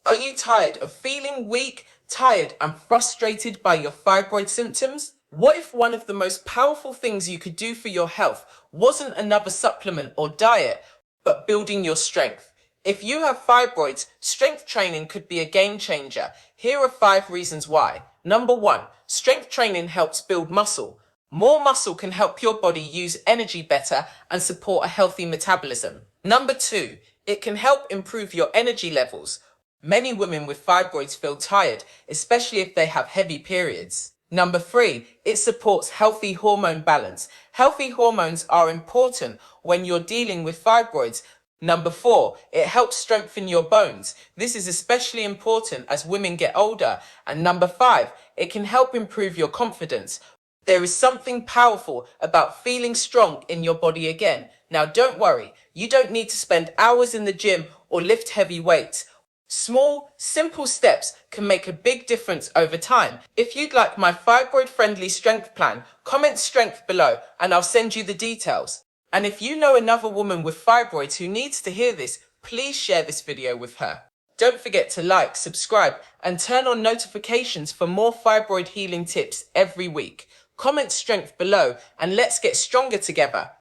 Are you tired of feeling weak, tired, and frustrated by your fibroid symptoms? What if one of the most powerful things you could do for your health wasn't another supplement or diet, but building your strength? If you have fibroids, strength training could be a game changer. Here are 5 reasons why. Number 1, strength training helps build muscle. More muscle can help your body use energy better and support a healthy metabolism. Number 2, it can help improve your energy levels. Many women with fibroids feel tired, especially if they have heavy periods. Number 3, it supports healthy hormone balance. Healthy hormones are important when you're dealing with fibroids. Number 4, it helps strengthen your bones. This is especially important as women get older. And number 5, it can help improve your confidence. There is something powerful about feeling strong in your body again. Now don't worry, you don't need to spend hours in the gym or lift heavy weights. Small, simple steps can make a big difference over time. If you'd like my fibroid-friendly strength plan, comment strength below and I'll send you the details. And if you know another woman with fibroids who needs to hear this, please share this video with her. Don't forget to like, subscribe, and turn on notifications for more fibroid healing tips every week. Comment strength below and let's get stronger together.